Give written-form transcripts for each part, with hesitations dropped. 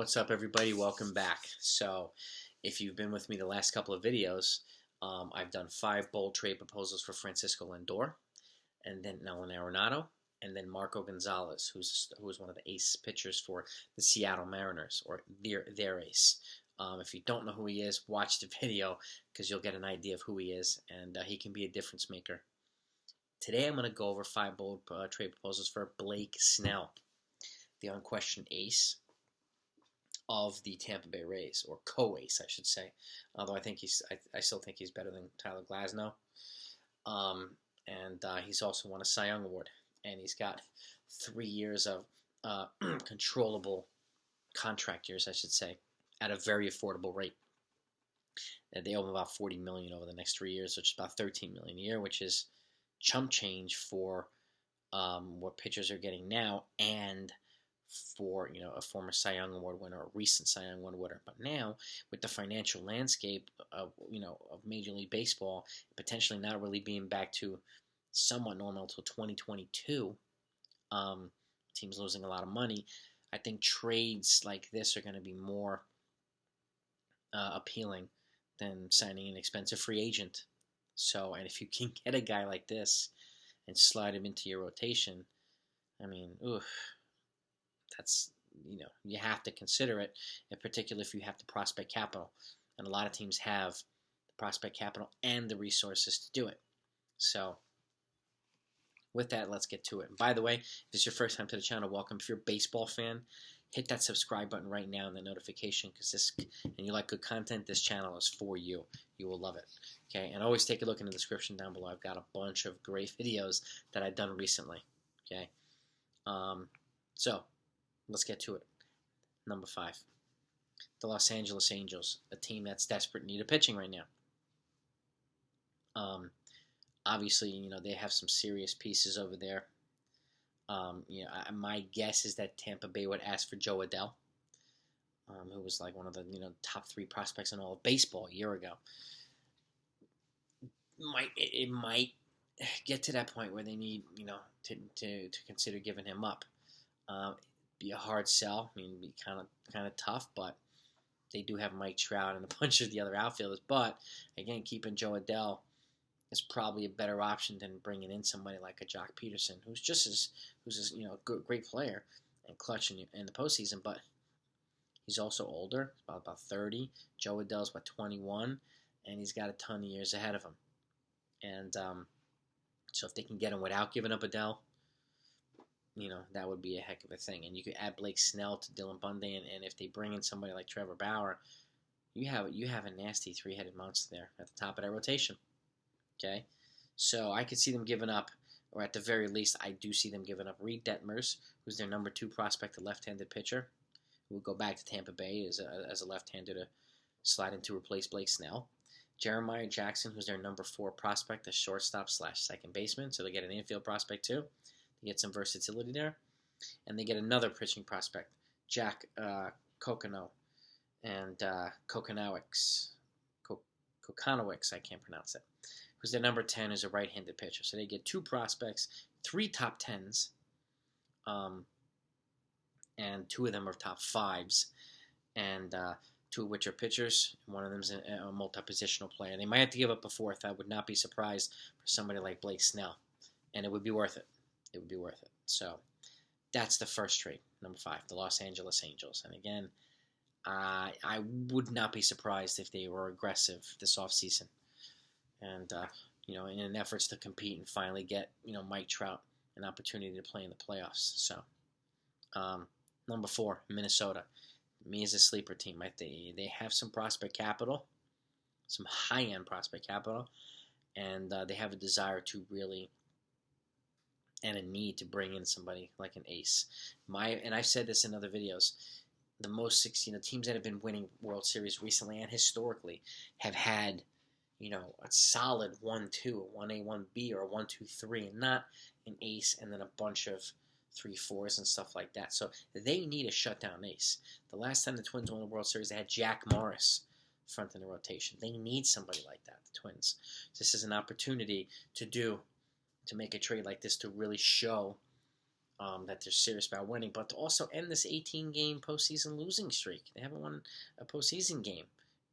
What's up, everybody? Welcome back. So, if you've been with me the last couple of videos, I've done 5 bold trade proposals for Francisco Lindor, and then Nolan Arenado, and then Marco Gonzales, who was one of the ace pitchers for the Seattle Mariners, or their ace. If you don't know who he is, watch the video because you'll get an idea of who he is, and he can be a difference maker. Today, I'm going to go over 5 bold trade proposals for Blake Snell, the unquestioned ace of the Tampa Bay Rays, or co-ace, I should say. Although I still think he's better than Tyler Glasnow. And he's also won a Cy Young Award, and he's got 3 years of controllable contract years, I should say, at a very affordable rate. And they owe him about $40 million over the next 3 years, which is about $13 million a year, which is chump change for what pitchers are getting now, and for a former Cy Young Award winner, a recent Cy Young Award winner. But now, with the financial landscape of Major League Baseball potentially not really being back to somewhat normal until 2022, teams losing a lot of money. I think trades like this are going to be more appealing than signing an expensive free agent. So, and if you can get a guy like this and slide him into your rotation, I mean, that's, you have to consider it, in particular if you have the prospect capital. And a lot of teams have the prospect capital and the resources to do it. So, with that, let's get to it. And by the way, if it's your first time to the channel, welcome. If you're a baseball fan, hit that subscribe button right now and the notification, and you like good content, this channel is for you. You will love it. Okay, and always take a look in the description down below. I've got a bunch of great videos that I've done recently. Okay, so let's get to it. Number 5, the Los Angeles Angels, a team that's desperate in need of pitching right now. Obviously, they have some serious pieces over there. My guess is that Tampa Bay would ask for Jo Adell, who was like one of the top 3 prospects in all of baseball a year ago. It might get to that point where they need to consider giving him up. Be a hard sell. I mean, it'd be kind of tough, but they do have Mike Trout and a bunch of the other outfielders. But again, keeping Jo Adell is probably a better option than bringing in somebody like a Jock Peterson, who's great player and clutch in the postseason, but he's also older, about 30. Jo Adell's about 21, and he's got a ton of years ahead of him. And so if they can get him without giving up Adell, that would be a heck of a thing. And you could add Blake Snell to Dylan Bundy, and if they bring in somebody like Trevor Bauer, you have a nasty 3-headed monster there at the top of that rotation. Okay, so I could see them giving up, or at the very least, I do see them giving up Reed Detmers, who's their number 2 prospect, a left-handed pitcher, who will go back to Tampa Bay as a left-hander to slide in to replace Blake Snell. Jeremiah Jackson, who's their number 4 prospect, a shortstop / second baseman, so they get an infield prospect too. They get some versatility there, and they get another pitching prospect, Jack Kokonowicz, and Kokonowicz, I can't pronounce it, who's their number 10 is a right-handed pitcher. So they get 2 prospects, 3 top 10s, and 2 of them are top 5s, and 2 of which are pitchers. One of them is a multi-positional player. They might have to give up a 4th. I would not be surprised for somebody like Blake Snell, and it would be worth it. It would be worth it. So that's the first trade, number 5, the Los Angeles Angels. And again, I would not be surprised if they were aggressive this offseason. And, in an efforts to compete and finally get, Mike Trout an opportunity to play in the playoffs. So, number 4, Minnesota. Me as a sleeper team. They have some prospect capital, some high-end prospect capital, and they have a desire to really, and a need to bring in somebody like an ace. And I've said this in other videos, the most teams that have been winning World Series recently and historically have had a solid 1-2, a 1A, 1B, or a 1-2-3, and not an ace and then a bunch of 3-4s and stuff like that. So they need a shutdown ace. The last time the Twins won the World Series, they had Jack Morris front in the rotation. They need somebody like that, the Twins. This is an opportunity to make a trade like this to really show that they're serious about winning, but to also end this 18-game postseason losing streak. They haven't won a postseason game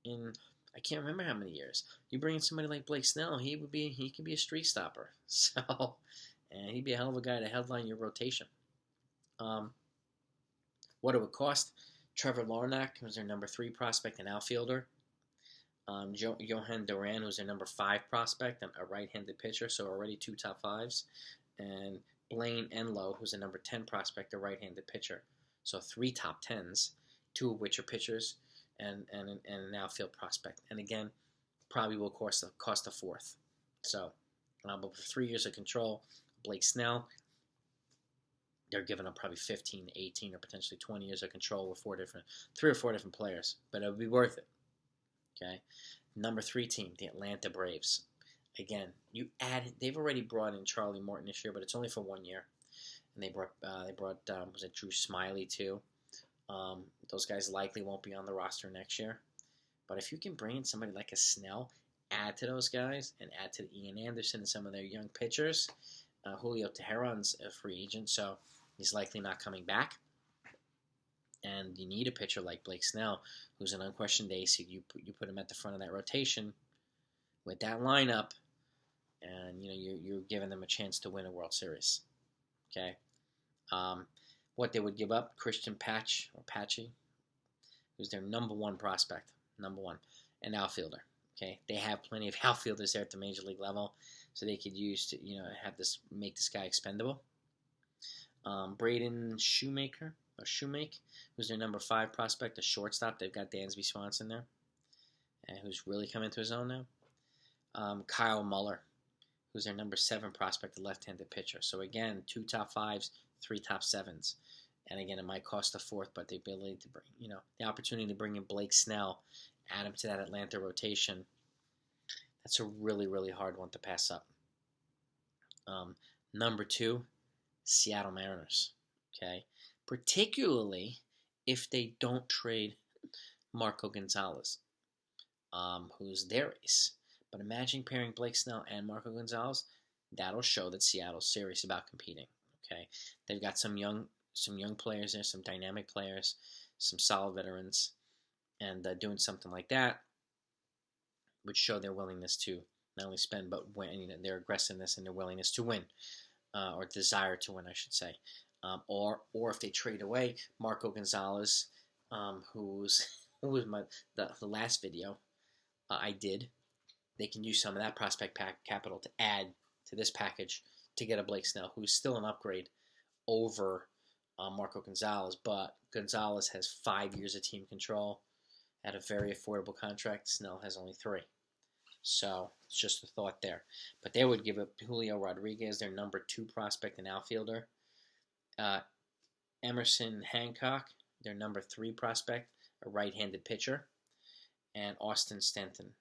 in I can't remember how many years. You bring in somebody like Blake Snell, he could be a streak stopper. So, and he'd be a hell of a guy to headline your rotation. What it would cost? Trevor Larnach, who's their number 3 prospect and outfielder. Johan Duran, who's their number 5 prospect and a right-handed pitcher, so already 2 top 5s. And Blaine Enlow, who's a number 10 prospect, a right-handed pitcher. So 3 top 10s, 2 of which are pitchers, and an outfield prospect. And again, probably will cost a 4th. So, but for 3 years of control, Blake Snell, they're giving up probably 15, 18, or potentially 20 years of control with 3 or 4 different players. But it would be worth it. Okay, number 3 team, the Atlanta Braves. Again, they've already brought in Charlie Morton this year, but it's only for 1 year. And they brought was it Drew Smiley too? Those guys likely won't be on the roster next year. But if you can bring in somebody like a Snell, add to those guys, and add to Ian Anderson and some of their young pitchers, Julio Teheran's a free agent, so he's likely not coming back. And you need a pitcher like Blake Snell, who's an unquestioned ace. You put him at the front of that rotation with that lineup, and you're giving them a chance to win a World Series. Okay, what they would give up? Christian Patchy, who's their number 1 prospect, an outfielder. Okay, they have plenty of outfielders there at the major league level, so they could use to make this guy expendable. Braden Shoemaker, who's their number 5 prospect, a shortstop. They've got Dansby Swanson there, and who's really come into his own now. Kyle Muller, who's their number 7 prospect, a left-handed pitcher. So again, 2 top 5s, 3 top 7s. And again, it might cost a 4th, but the ability to bring, the opportunity to bring in Blake Snell, add him to that Atlanta rotation, that's a really, really hard one to pass up. Number 2, Seattle Mariners. Okay, particularly if they don't trade Marco Gonzales, who's their ace. But imagine pairing Blake Snell and Marco Gonzales. That'll show that Seattle's serious about competing. Okay, they've got some young players there, some dynamic players, some solid veterans, and doing something like that would show their willingness to not only spend but win. Their aggressiveness and their willingness to win, or desire to win, I should say. Or if they trade away Marco Gonzales, who was the last video I did. They can use some of that prospect capital to add to this package to get a Blake Snell, who's still an upgrade over Marco Gonzales. But Gonzales has 5 years of team control at a very affordable contract. Snell has only 3. So it's just a thought there. But they would give up Julio Rodriguez, their number 2 prospect and outfielder. Emerson Hancock, their number 3 prospect, a right-handed pitcher. And Austin Shenton,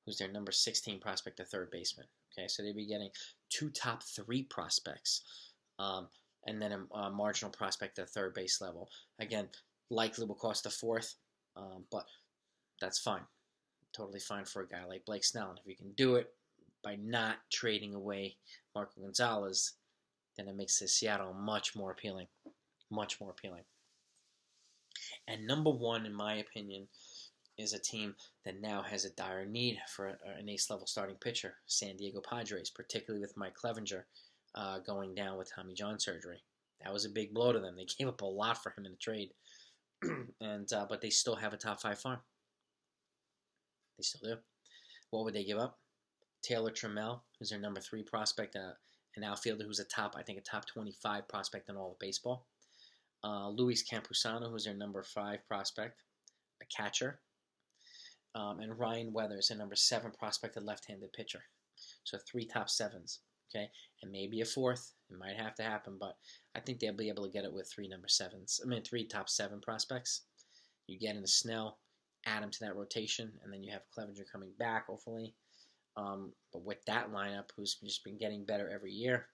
who's their number 16 prospect, a third baseman. Okay, so they'd be getting 2 top 3 prospects, and then a marginal prospect at third base level. Again, likely will cost a 4th, but that's fine. Totally fine for a guy like Blake Snell. And if you can do it by not trading away Marco Gonzales, then it makes Seattle much more appealing. Much more appealing. And number 1, in my opinion, is a team that now has a dire need for an ace-level starting pitcher, San Diego Padres, particularly with Mike Clevenger going down with Tommy John surgery. That was a big blow to them. They gave up a lot for him in the trade, but they still have a top 5 farm. They still do. What would they give up? Taylor Trammell, who's their number 3 prospect, an outfielder who's a top 25 prospect in all of baseball. Luis Campusano, who's their number 5 prospect, a catcher. And Ryan Weathers, a number 7 prospect, a left-handed pitcher. So 3 top 7s, okay? And maybe a 4th. It might have to happen, but I think they'll be able to get it with 3 top 7 prospects. You get into Snell, add him to that rotation, and then you have Clevenger coming back, hopefully. But with that lineup, who's just been getting better every year,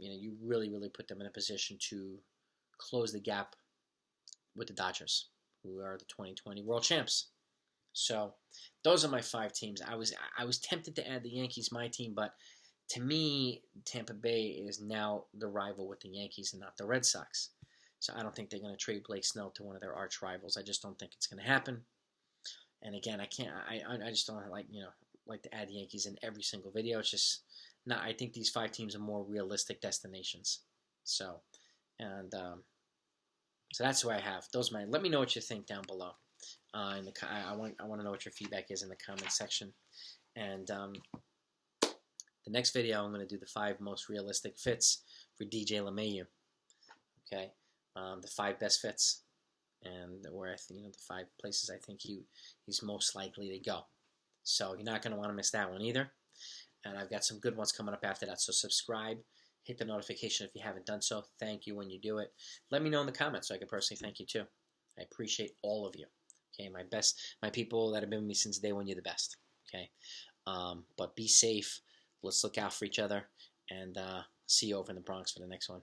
you really, really put them in a position to close the gap with the Dodgers, who are the 2020 World Champs. So those are my 5 teams. I was tempted to add the Yankees, my team, but to me, Tampa Bay is now the rival with the Yankees and not the Red Sox. So I don't think they're going to trade Blake Snell to one of their arch rivals. I just don't think it's going to happen. And again, I can't. I just don't like to add the Yankees in every single video. It's just not. I think these 5 teams are more realistic destinations. So, and so that's who I have. Those are my. Let me know what you think down below. I want to know what your feedback is in the comment section. And the next video, I'm going to do the 5 most realistic fits for DJ LeMahieu. Okay, the 5 best fits, and where the 5 places I think he's most likely to go. So you're not going to want to miss that one either. And I've got some good ones coming up after that. So subscribe, hit the notification if you haven't done so. Thank you when you do it. Let me know in the comments so I can personally thank you too. I appreciate all of you. Okay, my people that have been with me since day one. You're the best. Okay, but be safe. Let's look out for each other, and see you over in the Bronx for the next one.